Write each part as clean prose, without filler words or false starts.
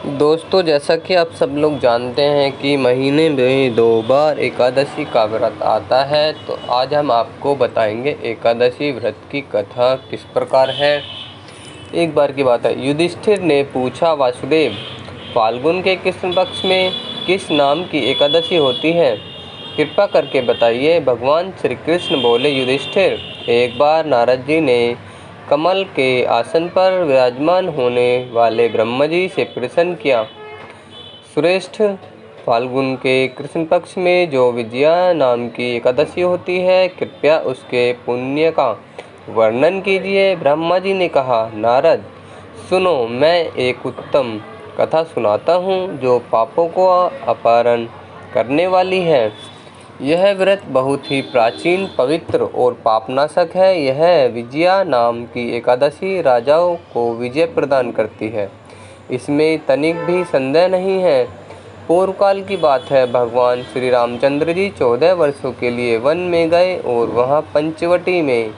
दोस्तों, जैसा कि आप सब लोग जानते हैं कि महीने में 2 बार एकादशी का व्रत आता है। तो आज हम आपको बताएंगे एकादशी व्रत की कथा किस प्रकार है। एक बार की बात है, युधिष्ठिर ने पूछा, वासुदेव, फाल्गुन के कृष्ण पक्ष में किस नाम की एकादशी होती है? कृपा करके बताइए। भगवान श्री कृष्ण बोले, युधिष्ठिर, एक बार नारद जी ने कमल के आसन पर विराजमान होने वाले ब्रह्मा जी से प्रश्न किया, श्रेष्ठ, फाल्गुन के कृष्ण पक्ष में जो विजया नाम की एकादशी होती है, कृपया उसके पुण्य का वर्णन कीजिए। ब्रह्मा जी ने कहा, नारद, सुनो, मैं एक उत्तम कथा सुनाता हूँ जो पापों को अपहरण करने वाली है। यह व्रत बहुत ही प्राचीन, पवित्र और पापनाशक है। यह विजया नाम की एकादशी राजाओं को विजय प्रदान करती है, इसमें तनिक भी संदेह नहीं है। पूर्व काल की बात है, भगवान श्री रामचंद्र जी 14 वर्षों के लिए वन में गए और वहाँ पंचवटी में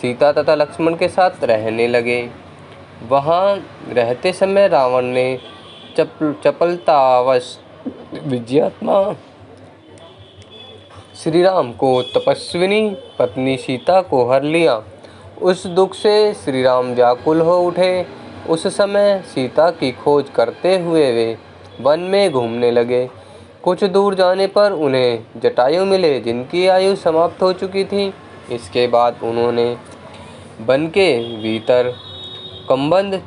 सीता तथा लक्ष्मण के साथ रहने लगे। वहाँ रहते समय रावण ने चपलतावश विजयात्मा श्री राम को तपस्विनी पत्नी सीता को हर लिया। उस दुख से श्री राम व्याकुल हो उठे। उस समय सीता की खोज करते हुए वे वन में घूमने लगे। कुछ दूर जाने पर उन्हें जटायु मिले, जिनकी आयु समाप्त हो चुकी थी। इसके बाद उन्होंने वन के भीतर कंबंद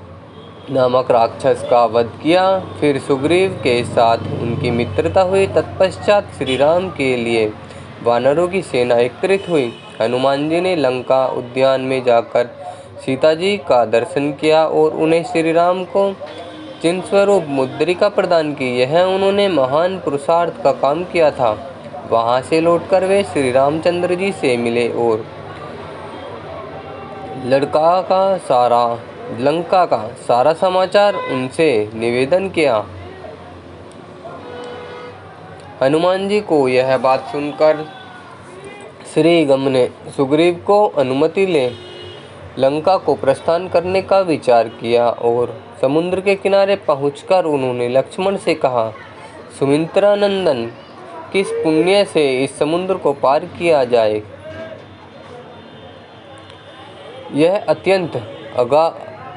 नामक राक्षस का वध किया। फिर सुग्रीव के साथ उनकी मित्रता हुई। तत्पश्चात श्री राम के लिए वानरों की सेना एकत्रित हुई। हनुमान जी ने लंका उद्यान में जाकर सीता जी का दर्शन किया और उन्हें श्री राम को चिन्ह स्वरूप मुद्रिका प्रदान की। यह उन्होंने महान पुरुषार्थ का काम किया था। वहां से लौटकर वे श्री रामचंद्र जी से मिले और लंका का सारा समाचार उनसे निवेदन किया। हनुमान जी को यह बात सुनकर श्री गम ने सुग्रीव को अनुमति ले लंका को प्रस्थान करने का विचार किया और समुद्र के किनारे पहुंचकर उन्होंने लक्ष्मण से कहा, सुमित्रा नंदन, किस पुण्य से इस समुद्र को पार किया जाए? यह अत्यंत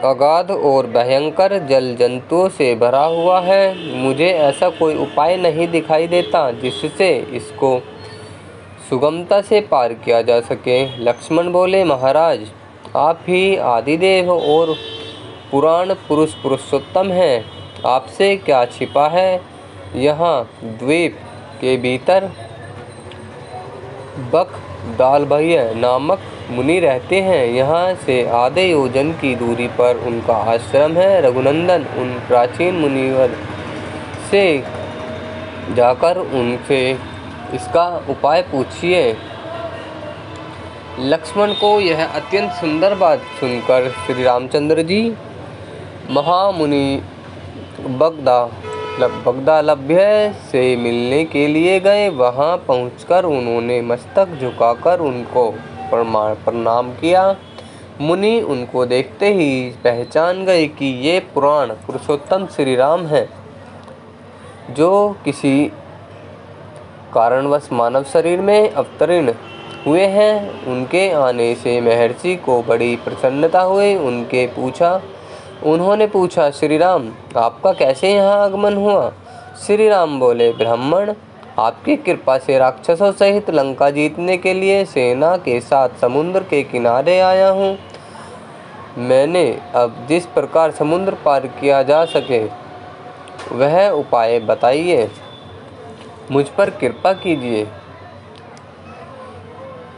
अगाध और भयंकर जल जंतुओं से भरा हुआ है। मुझे ऐसा कोई उपाय नहीं दिखाई देता जिससे इसको सुगमता से पार किया जा सके। लक्ष्मण बोले, महाराज, आप ही आदिदेव और पुराण पुरुष पुरुषोत्तम हैं। आपसे क्या छिपा है? यहाँ द्वीप के भीतर बकदालभय नामक मुनि रहते हैं। यहाँ से आधे योजन की दूरी पर उनका आश्रम है। रघुनंदन, उन प्राचीन मुनिवर से जाकर उनसे इसका उपाय पूछिए। लक्ष्मण को यह अत्यंत सुंदर बात सुनकर श्री रामचंद्र जी महामुनि बगदालभ्य से मिलने के लिए गए। वहां पहुंचकर उन्होंने मस्तक झुकाकर उनको प्रणाम किया। मुनि उनको देखते ही पहचान गए कि ये पुराण पुरुषोत्तम श्री राम हैं, जो किसी कारणवश मानव शरीर में अवतरण हुए हैं। उनके आने से महर्षि को बड़ी प्रसन्नता हुई। उन्होंने पूछा, श्री राम, आपका कैसे यहाँ आगमन हुआ? श्री राम बोले, ब्राह्मण, आपकी कृपा से राक्षसों सहित लंका जीतने के लिए सेना के साथ समुद्र के किनारे आया हूँ। मैंने अब जिस प्रकार समुद्र पार किया जा सके वह उपाय बताइए, मुझ पर कृपा कीजिए।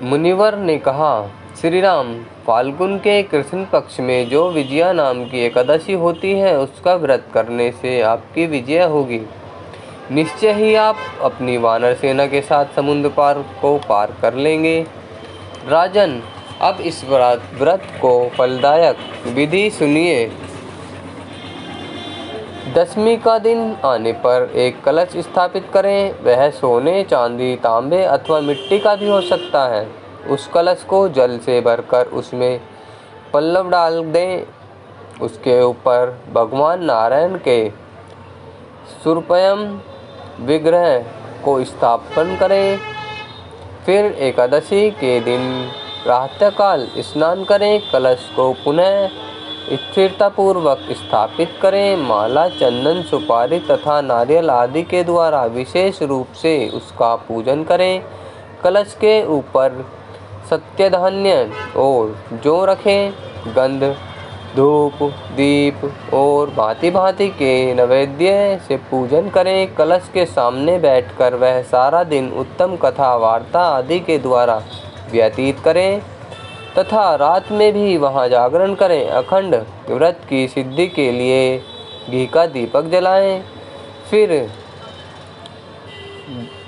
मुनिवर ने कहा, श्री राम, फाल्गुन के कृष्ण पक्ष में जो विजया नाम की एकादशी होती है, उसका व्रत करने से आपकी विजय होगी। निश्चय ही आप अपनी वानर सेना के साथ समुद्र को पार कर लेंगे। राजन, अब इस व्रत को फलदायक विधि सुनिए। दशमी का दिन आने पर एक कलश स्थापित करें। वह सोने, चांदी, तांबे अथवा मिट्टी का भी हो सकता है। उस कलश को जल से भरकर उसमें पल्लव डाल दें। उसके ऊपर भगवान नारायण के सूर्यपयम विग्रह को स्थापन करें। फिर एकादशी के दिन प्रातःकाल स्नान करें। कलश को पुनः स्थिरतापूर्वक स्थापित करें। माला, चंदन, सुपारी तथा नारियल आदि के द्वारा विशेष रूप से उसका पूजन करें। कलश के ऊपर सत्य-धान्य और जौ रखें। गंध, धूप, दीप और भांति भांति के नैवेद्य से पूजन करें। कलश के सामने बैठकर वह सारा दिन उत्तम कथा, वार्ता आदि के द्वारा व्यतीत करें तथा रात में भी वहाँ जागरण करें। अखंड व्रत की सिद्धि के लिए घी का दीपक जलाएं। फिर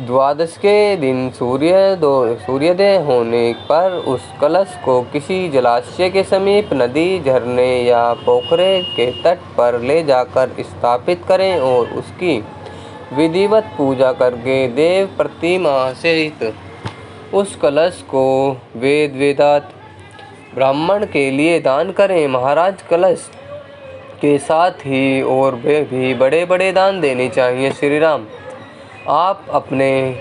द्वादश के दिन सूर्योदय होने पर उस कलश को किसी जलाशय के समीप, नदी, झरने या पोखरे के तट पर ले जाकर स्थापित करें और उसकी विधिवत पूजा करके देव प्रतिमा सहित उस कलश को वेदांत ब्राह्मण के लिए दान करें। महाराज, कलश के साथ ही और भी बड़े बड़े दान देने चाहिए। श्री राम, आप अपने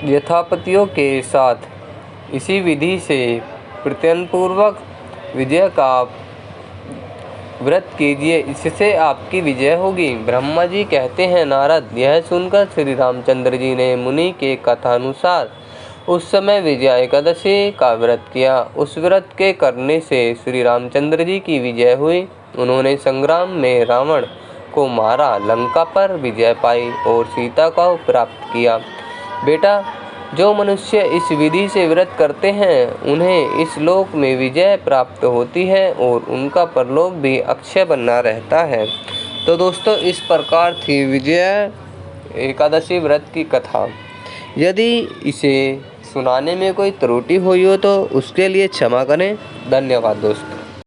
यथापतियों के साथ इसी विधि से प्रयत्नपूर्वक विजय का व्रत कीजिए, इससे आपकी विजय होगी। ब्रह्मा जी कहते हैं, नारद, यह सुनकर श्री रामचंद्र जी ने मुनि के कथानुसार उस समय विजया एकादशी का व्रत किया। उस व्रत के करने से श्री रामचंद्र जी की विजय हुई। उन्होंने संग्राम में रावण को मारा, लंका पर विजय पाई और सीता को प्राप्त किया। बेटा, जो मनुष्य इस विधि से व्रत करते हैं उन्हें इस लोक में विजय प्राप्त होती है और उनका परलोक भी अक्षय बना रहता है। तो दोस्तों, इस प्रकार थी विजया एकादशी व्रत की कथा। यदि इसे सुनाने में कोई त्रुटि हुई हो तो उसके लिए क्षमा करें। धन्यवाद दोस्तों।